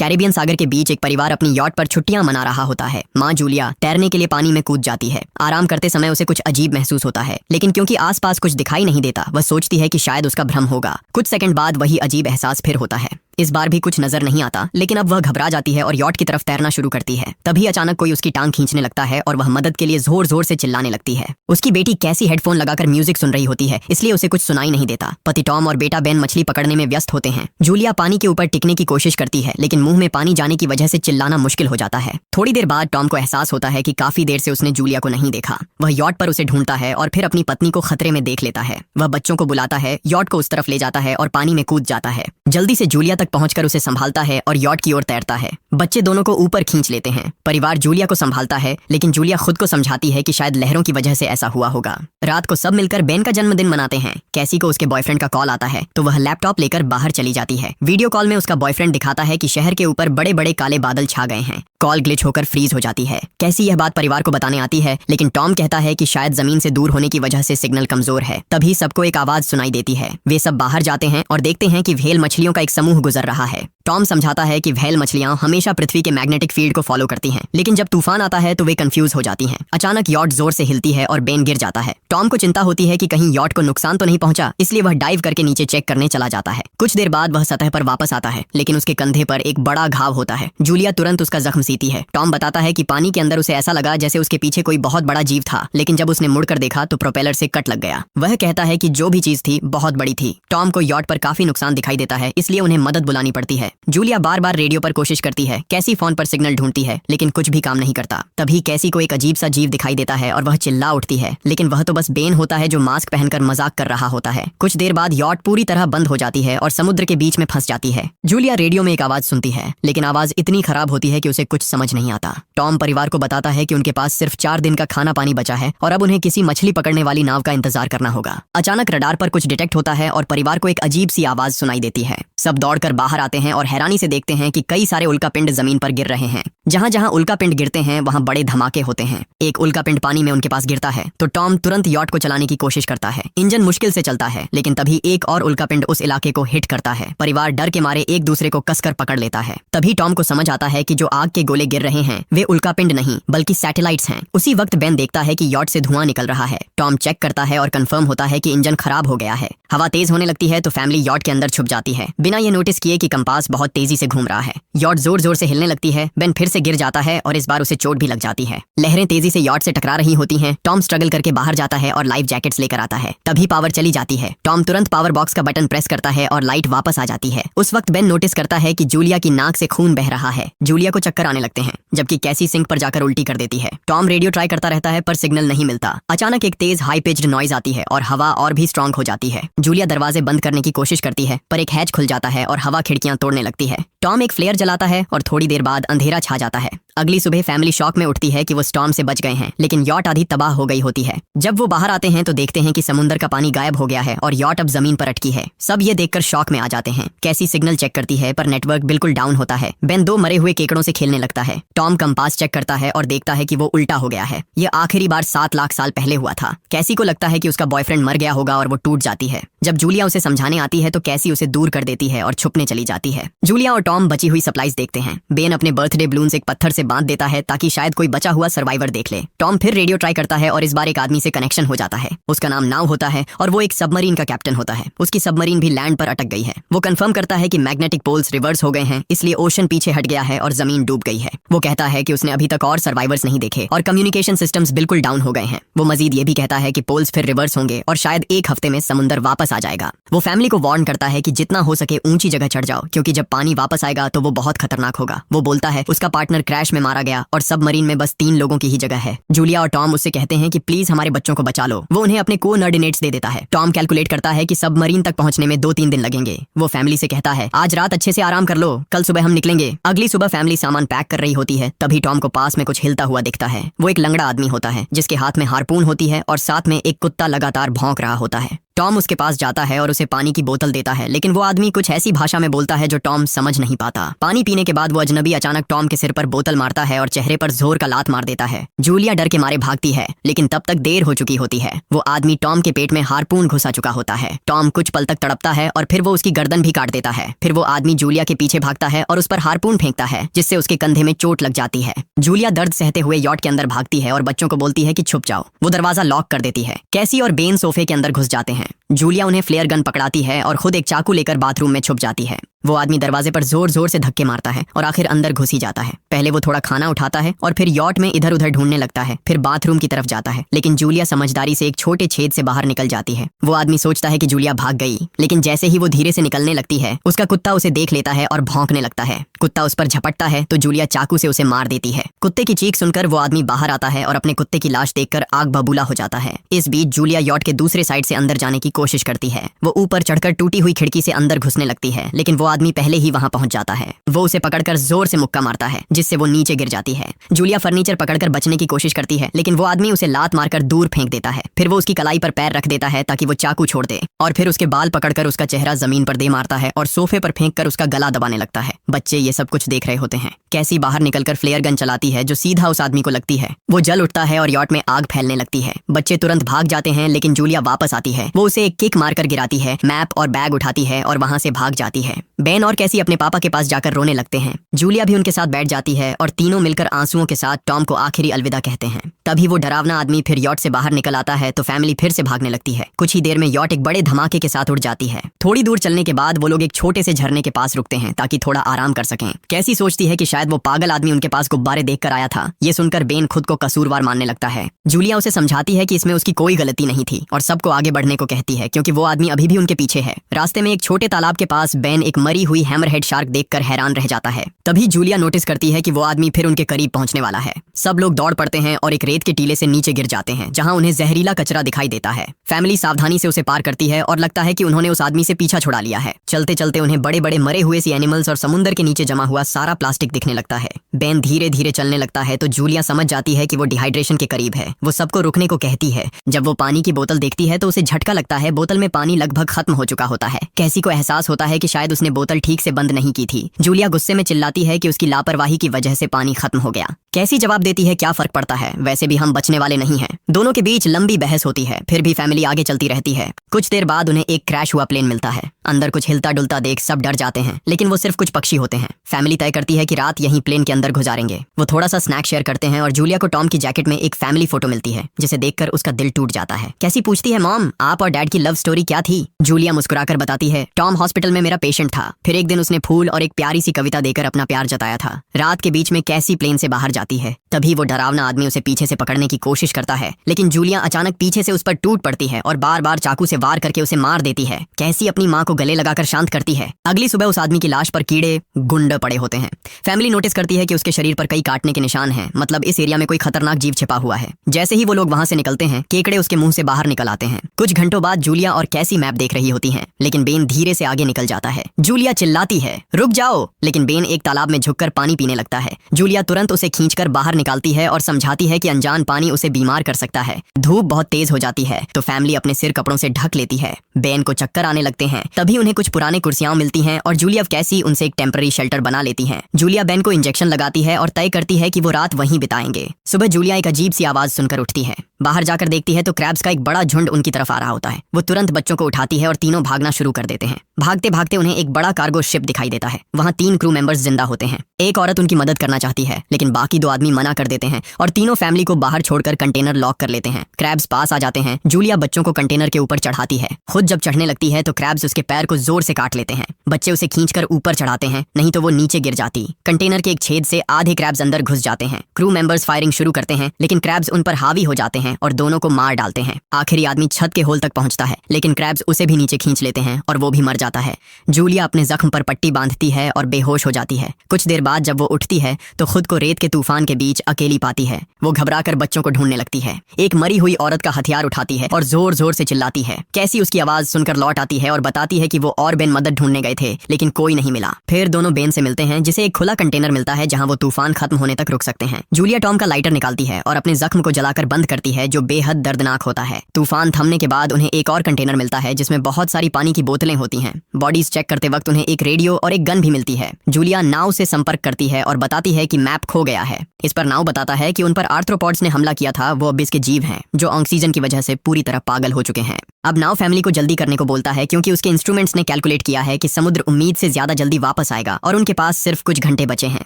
Caribbean सागर के बीच एक परिवार अपनी यॉट पर छुट्टियां मना रहा होता है। माँ जूलिया तैरने के लिए पानी में कूद जाती है। आराम करते समय उसे कुछ अजीब महसूस होता है, लेकिन क्योंकि आसपास कुछ दिखाई नहीं देता, वह सोचती है कि शायद उसका भ्रम होगा। कुछ सेकंड बाद वही अजीब एहसास फिर होता है। इस बार भी कुछ नजर नहीं आता, लेकिन अब वह घबरा जाती है और यॉट की तरफ तैरना शुरू करती है। तभी अचानक कोई उसकी टांग खींचने लगता है और वह मदद के लिए जोर जोर से चिल्लाने लगती है। उसकी बेटी कैसी हेडफोन लगाकर म्यूजिक सुन रही होती है, इसलिए उसे कुछ सुनाई नहीं देता। पति टॉम और बेटा बेन मछली पकड़ने में व्यस्त होते हैं। जूलिया पानी के ऊपर टिकने की कोशिश करती है, लेकिन मुंह में पानी जाने की वजह से चिल्लाना मुश्किल हो जाता है। थोड़ी देर बाद टॉम को एहसास होता है कि काफी देर से उसने जूलिया को नहीं देखा। वह यॉट पर उसे ढूंढता है और फिर अपनी पत्नी को खतरे में देख लेता है। वह बच्चों को बुलाता है, यॉट को उस तरफ ले जाता है और पानी में कूद जाता है। जल्दी से जूलिया तक पहुंचकर उसे संभालता है और यॉट की ओर तैरता है। बच्चे दोनों को ऊपर खींच लेते हैं। परिवार जूलिया को संभालता है, लेकिन जूलिया खुद को समझाती है कि शायद लहरों की वजह से ऐसा हुआ होगा। रात को सब मिलकर बेन का जन्मदिन मनाते हैं। कैसी को उसके बॉयफ्रेंड का कॉल आता है, तो वह लैपटॉप लेकर बाहर चली जाती है। वीडियो कॉल में उसका बॉयफ्रेंड दिखाता है कि शहर के ऊपर बड़े बड़े काले बादल छा गए हैं। कॉल ग्लिच होकर फ्रीज हो जाती है। कैसी यह बात परिवार को बताने आती है, लेकिन टॉम कहता है कि शायद जमीन से दूर होने की वजह से सिग्नल कमजोर है। तभी सबको एक आवाज सुनाई देती है। वे सब बाहर जाते हैं और देखते हैं कि व्हेल मछलियों का एक समूह गुजर रहा है। टॉम समझाता है कि व्हेल मछलियां हमेशा पृथ्वी के मैग्नेटिक फील्ड को फॉलो करती हैं, लेकिन जब तूफान आता है तो वे कंफ्यूज हो जाती हैं। अचानक यॉट जोर से हिलती है और बेन गिर जाता है। टॉम को चिंता होती है कि कहीं यॉट को नुकसान तो नहीं पहुंचा, इसलिए वह डाइव करके नीचे चेक करने चला जाता है। कुछ देर बाद वह सतह पर वापस आता है, लेकिन उसके कंधे पर एक बड़ा घाव होता है। जूलिया तुरंत उसका जख्म सीती है। टॉम बताता है कि पानी के अंदर उसे ऐसा लगा जैसे उसके पीछे कोई बहुत बड़ा जीव था, लेकिन जब उसने मुड़कर देखा तो प्रोपेलर से कट लग गया। वह कहता है कि जो भी चीज थी बहुत बड़ी थी। टॉम को यॉट पर काफी नुकसान दिखाई देता है, इसलिए उन्हें मदद बुलानी पड़ती है। जूलिया बार बार रेडियो पर कोशिश करती है। कैसी फोन पर सिग्नल ढूंढती है, लेकिन कुछ भी काम नहीं करता। तभी कैसी को एक अजीब सा जीव दिखाई देता है और वह चिल्ला उठती है, लेकिन वह तो बस बेन होता है जो मास्क पहनकर मजाक कर रहा होता है। कुछ देर बाद यॉट पूरी तरह बंद हो जाती है और समुद्र के बीच में फंस जाती है। जूलिया रेडियो में एक आवाज सुनती है, लेकिन आवाज इतनी खराब होती है कि उसे कुछ समझ नहीं आता। टॉम परिवार को बताता है कि उनके पास सिर्फ 4 दिन का खाना पानी बचा है और अब उन्हें किसी मछली पकड़ने वाली नाव का इंतजार करना होगा। अचानक रडार पर कुछ डिटेक्ट होता है और परिवार को एक अजीब सी आवाज सुनाई देती है। सब दौड़कर बाहर आते हैं और हैरानी से देखते हैं कि कई सारे उल्कापिंड जमीन पर गिर रहे हैं। जहां जहां उल्कापिंड गिरते हैं वहां बड़े धमाके होते हैं। एक उल्कापिंड पानी में उनके पास गिरता है तो टॉम तुरंत यॉट को चलाने की कोशिश करता है। इंजन मुश्किल से चलता है, लेकिन तभी एक और उल्कापिंड उस इलाके को हिट करता है। परिवार डर के मारे एक दूसरे को कसकर पकड़ लेता है। तभी टॉम को समझ आता है कि जो आग के गोले गिर रहे हैं वे उल्कापिंड नहीं बल्कि सैटेलाइट्स हैं। उसी वक्त बेन देखता है कि यॉट से धुआं निकल रहा है। टॉम चेक करता है और कंफर्म होता है कि इंजन खराब हो गया है। हवा तेज होने लगती है तो फैमिली यॉट के अंदर छुप जाती है, बिना ये नोटिस किए कि कंपास बहुत तेजी से घूम रहा है। यॉट जोर जोर से हिलने लगती है। बेन फिर से गिर जाता है और इस बार उसे चोट भी लग जाती है। लहरें तेजी से यॉट से टकरा रही होती हैं। टॉम स्ट्रगल करके बाहर जाता है और लाइफ जैकेट्स लेकर आता है। तभी पावर चली जाती है। टॉम तुरंत पावर बॉक्स का बटन प्रेस करता है और लाइट वापस आ जाती है। उस वक्त बेन नोटिस करता है कि जूलिया की नाक से खून बह रहा है। जूलिया को चक्कर आने लगते हैं, जबकि कैसी सिंक पर जाकर उल्टी कर देती है। टॉम रेडियो ट्राई करता रहता है पर सिग्नल नहीं मिलता। अचानक एक तेज हाई पिच्ड नॉइज आती है और हवा और भी स्ट्रांग हो जाती है। जूलिया दरवाजे बंद करने की कोशिश करती है, पर एक हैच खुल जाता है और हवा खिड़कियां तोड़ने लगती है। टॉम एक फ्लेयर जलाता है और थोड़ी देर बाद अंधेरा छा जाता है। अगली सुबह फैमिली शॉक में उठती है कि वो स्टॉर्म से बच गए हैं, लेकिन यॉट आधी तबाह हो गई होती है। जब वो बाहर आते हैं तो देखते हैं कि समुद्र का पानी गायब हो गया है और यॉट अब जमीन पर अटकी है। सब ये देखकर शॉक में आ जाते हैं। कैसी सिग्नल चेक करती है पर नेटवर्क बिल्कुल डाउन होता है। बेन 2 मरे हुए केकड़ों से खेलने लगता है। टॉम कंपास चेक करता है और देखता है कि वो उल्टा हो गया है। ये आखिरी बार 7 लाख साल पहले हुआ था। कैसी को लगता है कि उसका बॉयफ्रेंड मर गया होगा और वो टूट जाती है। जब जूलिया उसे समझाने आती है तो कैसी उसे दूर कर देती है और छुपने चली जाती है। जूलिया और टॉम बची हुई सप्लाईज देखते हैं। बेन अपने बर्थडे बलून्स एक पत्थर से बांध देता है ताकि शायद कोई बचा हुआ सर्वाइवर देख ले। टॉम फिर रेडियो ट्राई करता है और इस बार एक आदमी से कनेक्शन हो जाता है। उसका नाम नाव होता है और वो एक सबमरीन का कैप्टन होता है। उसकी सबमरीन भी लैंड पर अटक गई है। वो कंफर्म करता है कि मैग्नेटिक पोल्स रिवर्स हो गए हैं, इसलिए ओशन पीछे हट गया है और जमीन डूब गई है। वो कहता है कि उसने अभी तक और सर्वाइवर्स नहीं देखे और कम्युनिकेशन सिस्टम्स बिल्कुल डाउन हो गए हैं। वो मजीद ये भी कहता है कि पोल्स फिर रिवर्स होंगे और शायद एक हफ्ते में समुद्र वापस आ जाएगा। वो फैमिली को वार्न करता है कि जितना हो सके ऊंची जगह चढ़ जाओ, क्योंकि जब पानी वापस आएगा तो वो बहुत खतरनाक होगा। वो बोलता है उसका पार्टनर क्रैश में मारा गया और सबमरीन में बस 3 लोगों की ही जगह है। जूलिया और टॉम उससे कहते हैं कि प्लीज हमारे बच्चों को बचा लो। वो उन्हें अपने कोऑर्डिनेट्स दे देता है। टॉम कैलकुलेट करता है कि सबमरीन तक पहुंचने में 2-3 दिन लगेंगे। वो फैमिली से कहता है आज रात अच्छे से आराम कर लो, कल सुबह हम निकलेंगे। अगली सुबह फैमिली सामान पैक कर रही होती है। तभी टॉम को पास में कुछ हिलता हुआ दिखता है। वो एक लंगड़ा आदमी होता है जिसके हाथ में हार्पून होती है और साथ में एक कुत्ता लगातार भौंक रहा होता है। टॉम उसके पास जाता है और उसे पानी की बोतल देता है, लेकिन वो आदमी कुछ ऐसी भाषा में बोलता है जो टॉम समझ नहीं पाता। पानी पीने के बाद वो अजनबी अचानक टॉम के सिर पर बोतल मारता है और चेहरे पर जोर का लात मार देता है। जूलिया डर के मारे भागती है, लेकिन तब तक देर हो चुकी होती है। वो आदमी टॉम के पेट में हार्पून घुसा चुका होता है। टॉम कुछ पल तक तड़पता है और फिर वो उसकी गर्दन भी काट देता है। फिर वो आदमी जूलिया के पीछे भागता है और उस पर हार्पून फेंकता है, जिससे उसके कंधे में चोट लग जाती है। जूलिया दर्द सहते हुए यॉट के अंदर भागती है और बच्चों को बोलती है कि छुप जाओ। वो दरवाजा लॉक कर देती है। कैसी और बेन सोफे के अंदर घुस जाते हैं। जूलिया उन्हें फ्लेयर गन पकड़ाती है और खुद एक चाकू लेकर बाथरूम में छुप जाती है। वो आदमी दरवाजे पर जोर जोर से धक्के मारता है और आखिर अंदर घुस ही जाता है। पहले वो थोड़ा खाना उठाता है और फिर यॉट में इधर उधर ढूंढने लगता है, फिर बाथरूम की तरफ जाता है, लेकिन जूलिया समझदारी से एक छोटे छेद से बाहर निकल जाती है। वो आदमी सोचता है कि जूलिया भाग गई, लेकिन जैसे ही वो धीरे से निकलने लगती है, उसका कुत्ता उसे देख लेता है और भौंकने लगता है। कुत्ता उस पर झपटता है तो जूलिया चाकू से उसे मार देती है। कुत्ते की चीख सुनकर वो आदमी बाहर आता है और अपने कुत्ते की लाश देखकर आग बबूला हो जाता है। इस बीच जूलिया यॉट के दूसरे साइड से अंदर जाने की कोशिश करती है। वो ऊपर चढ़कर टूटी हुई खिड़की से अंदर घुसने लगती है, लेकिन वो आदमी पहले ही वहां पहुंच जाता है। वो उसे पकड़कर जोर से मुक्का मारता है, जिससे वो नीचे गिर जाती है। जूलिया फर्नीचर पकड़कर बचने की कोशिश करती है, लेकिन वो आदमी उसे लात मारकर दूर फेंक देता है। फिर वो उसकी कलाई पर पैर रख देता है ताकि वो चाकू छोड़ दे, और फिर उसके बाल पकड़कर उसका चेहरा जमीन पर दे मारता है और सोफे पर फेंक कर उसका गला दबाने लगता है। बच्चे ये सब कुछ देख रहे होते हैं। कैसी बाहर निकलकर फ्लेयर गन चलाती है जो सीधा उस आदमी को लगती है। वो जल उठता है और यॉट में आग फैलने लगती है। बच्चे तुरंत भाग जाते हैं, लेकिन जूलिया वापस आती है। वो उसे एक किक मारकर गिराती है, मैप और बैग उठाती है और वहां से भाग जाती है। बेन और कैसी अपने पापा के पास जाकर रोने लगते हैं। जूलिया भी उनके साथ बैठ जाती है और तीनों मिलकर आंसुओं के साथ टॉम को आखिरी अलविदा कहते हैं। तभी वो डरावना आदमी फिर यॉट से बाहर निकल आता है तो फैमिली फिर से भागने लगती है। कुछ ही देर में यॉट एक बड़े धमाके के साथ उड़ जाती है। थोड़ी दूर चलने के बाद वो लोग एक छोटे से झरने के पास रुकते हैं ताकि थोड़ा आराम कर सकें। कैसी सोचती है कि शायद वो पागल आदमी उनके पास गुब्बारे देखकर आया था। ये सुनकर बेन खुद को कसूरवार मानने लगता है। जूलिया उसे समझाती है कि इसमें उसकी कोई गलती नहीं थी और सबको आगे बढ़ने को कहती है, क्योंकि वो आदमी अभी भी उनके पीछे है। रास्ते में एक छोटे तालाब के पास बेन एक मरी हुई हैमरहेड शार्क देखकर हैरान रह जाता है। तभी जूलिया नोटिस करती है कि वो आदमी फिर उनके करीब पहुंचने वाला है। सब लोग दौड़ पड़ते हैं और एक रेत के टीले से नीचे गिर जाते हैं, जहां उन्हें जहरीला कचरा दिखाई देता है। फैमिली सावधानी से उसे पार करती है और लगता है कि उन्होंने उस आदमी से पीछा छुड़ा लिया है। चलते चलते उन्हें बड़े बड़े मरे हुए सी एनिमल्स और समुद्र के नीचे जमा हुआ सारा प्लास्टिक दिखने लगता है। बेन धीरे धीरे चलने लगता है तो जूलिया समझ जाती है कि वो डिहाइड्रेशन के करीब है। वो सबको रुकने को कहती है। जब वो पानी की बोतल देखती है तो उसे झटका लगता है। बोतल में पानी लगभग खत्म हो चुका होता है। कैसी को एहसास होता है कि शायद उसने बोतल ठीक से बंद नहीं की थी। जूलिया गुस्से में चिल्लाती है कि उसकी लापरवाही की वजह से पानी खत्म हो गया। कैसी जवाब देती है, क्या फर्क पड़ता है, वैसे भी हम बचने वाले नहीं हैं। दोनों के बीच लंबी बहस होती है, फिर भी फैमिली आगे चलती रहती है। कुछ देर बाद उन्हें एक क्रैश हुआ प्लेन मिलता है। अंदर कुछ हिलता डुलता देख सब डर जाते हैं, लेकिन वो सिर्फ कुछ पक्षी होते हैं। फैमिली तय करती है कि रात यहीं प्लेन के अंदर गुजारेंगे। वो थोड़ा सा स्नैक शेयर करते हैं और जूलिया को टॉम की जैकेट में एक फैमिली फोटो मिलती है, जिसे देखकर उसका दिल टूट जाता है। कैसी पूछती है, मॉम आप और डैड की लव स्टोरी क्या थी? जूलिया मुस्कुराकर बताती है, टॉम हॉस्पिटल में मेरा पेशेंट था। फिर एक दिन उसने फूल और एक प्यारी सी कविता देकर अपना प्यार जताया था। रात के बीच में कैसी प्लेन से बाहर जाती है। तभी वो डरावना आदमी उसे पीछे से पकड़ने की कोशिश करता है, लेकिन जूलिया अचानक पीछे से उस पर टूट पड़ती है और बार बार चाकू से वार करके उसे मार देती है। कैसी अपनी माँ को गले लगाकर शांत करती है। अगली सुबह उस आदमी की लाश पर कीड़े गुंड पड़े होते हैं। फैमिली नोटिस करती है कि उसके शरीर पर कई काटने के निशान हैं, मतलब इस एरिया में कोई खतरनाक जीव छिपा हुआ है। जैसे ही वो लोग वहां से निकलते हैं, केकड़े उसके मुंह से बाहर निकल आते हैं। कुछ घंटों बाद जूलिया और कैसी मैप देख रही होती हैं, लेकिन बेन धीरे से आगे निकल जाता है। जूलिया चिल्लाती है, रुक जाओ, लेकिन बेन एक तालाब में झुककर पानी पीने लगता है। जूलिया तुरंत उसे खींचकर बाहर निकालती है और समझाती है कि अनजान पानी उसे बीमार कर सकता है। धूप बहुत तेज हो जाती है तो फैमिली अपने सिर कपड़ों से ढक लेती है। बेन को चक्कर आने लगते हैं। तभी उन्हें कुछ पुराने कुर्सियां मिलती हैं और जूलिया कैसी उनसे एक टेम्पररी शेल्टर बना लेती हैं। जूलिया बेन को इंजेक्शन लगाती है और तय करती है कि वो रात वहीं बिताएंगे। सुबह जूलिया एक अजीब सी आवाज सुनकर उठती है। बाहर जाकर देखती है तो क्रैब्स का एक बड़ा झुंड उनकी तरफ आ रहा होता है। वो तुरंत बच्चों को उठाती है और तीनों भागना शुरू कर देते हैं। भागते भागते उन्हें एक बड़ा कार्गो शिप दिखाई देता है। वहाँ 3 क्रू मेंबर्स जिंदा होते हैं। एक औरत उनकी मदद करना चाहती है, लेकिन बाकी 2 आदमी मना कर देते हैं और तीनों फैमिली को बाहर छोड़कर कंटेनर लॉक कर लेते हैं। क्रैब्स पास आ जाते हैं। जूलिया बच्चों को कंटेनर के ऊपर चढ़ाती है। खुद जब चढ़ने लगती है तो क्रैब्स उसके पैर को जोर से काट लेते हैं। बच्चे उसे खींचकर ऊपर चढ़ाते हैं, नहीं तो वो नीचे गिर जाती। कंटेनर के एक छेद से आधे क्रैब्स अंदर घुस जाते हैं। क्रू मेंबर्स फायरिंग शुरू करते हैं, लेकिन क्रैब्स उन पर हावी हो जाते हैं और दोनों को मार डालते हैं। आखिरी आदमी छत के होल तक पहुंचता है, लेकिन क्रैब्स उसे भी नीचे खींच लेते हैं और वो भी मर जाता है। जूलिया अपने जख्म पर पट्टी बांधती है और बेहोश हो जाती है। कुछ देर बाद जब वो उठती है तो खुद को रेत के तूफान के बीच अकेली पाती है। वो घबराकर बच्चों को ढूंढने लगती है। एक मरी हुई औरत का हथियार उठाती है और जोर जोर से चिल्लाती है। कैसी उसकी आवाज सुनकर लौट आती है और बताती है कि वो और बेन मदद ढूंढने गए थे, लेकिन कोई नहीं मिला। फिर दोनों बेन से मिलते हैं, जिसे एक खुला कंटेनर मिलता है जहां वो तूफान खत्म होने तक रुक सकते हैं। जूलिया टॉम का लाइटर निकालती है और अपने जख्म को जलाकर बंद करती है है जो बेहद दर्दनाक होता है। तूफान थमने के बाद उन्हें एक और कंटेनर मिलता है जिसमें बहुत सारी पानी की बोतलें होती हैं। बॉडीज चेक करते वक्त उन्हें एक रेडियो और एक गन भी मिलती है। जूलिया नाव से संपर्क करती है और बताती है कि मैप खो गया है। इस पर नाव बताता है कि उन पर आर्थ्रोपॉड्स ने हमला किया था, वो अब इसके जीव हैं जो ऑक्सीजन की वजह से पूरी तरह पागल हो चुके हैं। अब नाव फैमिली को जल्दी करने को बोलता है क्योंकि उसके इंस्ट्रूमेंट्स ने कैलकुलेट किया है कि समुद्र उम्मीद से ज्यादा जल्दी वापस आएगा और उनके पास सिर्फ कुछ घंटे बचे हैं।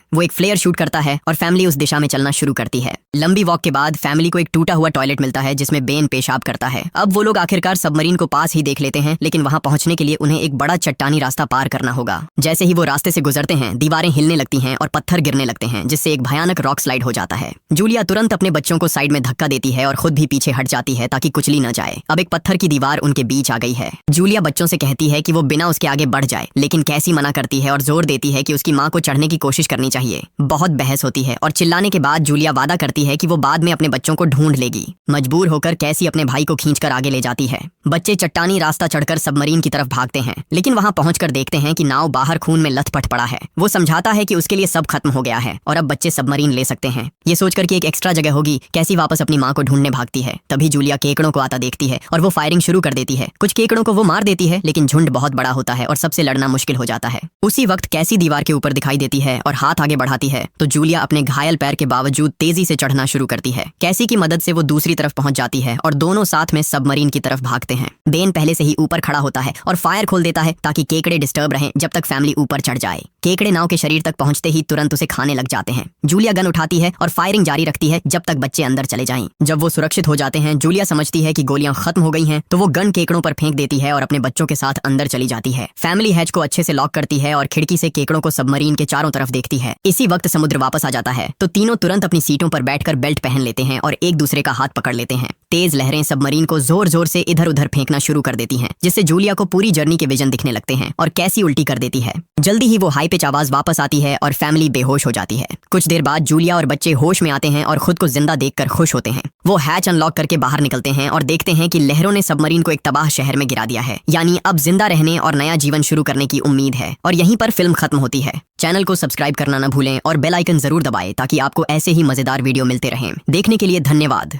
वो एक फ्लेयर शूट करता है और फैमिली उस दिशा में चलना शुरू करती है। लंबी वॉक के बाद फैमिली को एक टूटा हुआ टॉयलेट मिलता है जिसमें बेन पेशाब करता है। अब वो लोग आखिरकार सबमरीन को पास ही देख लेते हैं, लेकिन वहां पहुंचने के लिए उन्हें एक बड़ा चट्टानी रास्ता पार करना होगा। जैसे ही वो रास्ते से गुजरते हैं, दीवारें हिलने लगती हैं और पत्थर गिरने लगते हैं, जिससे एक भयानक रॉक स्लाइड हो जाता है। जूलिया तुरंत अपने बच्चों को साइड में धक्का देती है और खुद भी पीछे हट जाती है ताकि कुचली न जाए। अब एक पत्थर की दीवार उनके बीच आ गई है। जूलिया बच्चों से कहती है कि वो बिना उसके आगे बढ़ जाए, लेकिन कैसी मना करती है और जोर देती है कि उसकी माँ को चढ़ने की कोशिश करनी चाहिए। बहुत बहस होती है और चिल्लाने के बाद जूलिया वादा करती है कि वो बाद में अपने बच्चों को ढूंढ लेगी। मजबूर होकर कैसी अपने भाई को खींचकर आगे ले जाती है। बच्चे चट्टानी रास्ता चढ़कर सबमरीन की तरफ भागते हैं, लेकिन वहां पहुंचकर देखते हैं कि नाव बाहर खून में लथपथ पड़ा है। वो समझाता है कि उसके लिए सब खत्म हो गया है और अब बच्चे सबमरीन ले सकते हैं। ये सोचकर कि एक एक्स्ट्रा जगह होगी, कैसी वापस अपनी माँ को ढूंढने भागती है। तभी जूलिया केकड़ों को आता देखती है और वो फायरिंग शुरू कर देती है। कुछ केकड़ों को वो मार देती है, लेकिन झुंड बहुत बड़ा होता है और सबसे लड़ना मुश्किल हो जाता है। उसी वक्त कैसी दीवार के ऊपर दिखाई देती है और हाथ आगे बढ़ाती है तो जूलिया अपने घायल पैर के बावजूद तेजी से चढ़ना शुरू करती है। कैसी की मदद से वो दूसरी तरफ पहुंच जाती है और दोनों साथ में सबमरीन की तरफ भागते हैं। बेन पहले से ही ऊपर खड़ा होता है और फायर खोल देता है ताकि केकड़े डिस्टर्ब रहें जब तक फैमिली ऊपर चढ़ जाए। केकड़े नाव के शरीर तक पहुंचते ही तुरंत उसे खाने लग जाते हैं। जूलिया गन उठाती है और फायरिंग जारी रखती है जब तक बच्चे अंदर चले जाएं। जब वो सुरक्षित हो जाते हैं, जूलिया समझती है कि गोलियां खत्म हो गई हैं, तो वो गन केकड़ों पर फेंक देती है और अपने बच्चों के साथ अंदर चली जाती है। फैमिली हैच को अच्छे से लॉक करती है और खिड़की से केकड़ों को सबमरीन के चारों तरफ देखती है। इसी वक्त समुद्र वापस आ जाता है तो तीनों तुरंत अपनी सीटों पर बैठकर बेल्ट पहन लेते हैं और एक दूसरे का हाथ पकड़ लेते हैं। तेज लहरें सबमरीन को जोर जोर से इधर उधर फेंकना शुरू कर देती हैं, जिससे जूलिया को पूरी जर्नी के विजन दिखने लगते हैं और कैसी उल्टी कर देती है। जल्दी ही वो हाई पिच आवाज वापस आती है और फैमिली बेहोश हो जाती है। कुछ देर बाद जूलिया और बच्चे होश में आते हैं और खुद को जिंदा देखकर खुश होते हैं। वो हैच अनलॉक करके बाहर निकलते हैं और देखते हैं कि लहरों ने सबमरीन को एक तबाह शहर में गिरा दिया है। यानी अब जिंदा रहने और नया जीवन शुरू करने की उम्मीद है। और यहीं पर फिल्म खत्म होती है। चैनल को सब्सक्राइब करना न भूलें और बेल आइकन जरूर दबाएं ताकि आपको ऐसे ही मजेदार वीडियो मिलते रहें। देखने के लिए धन्यवाद।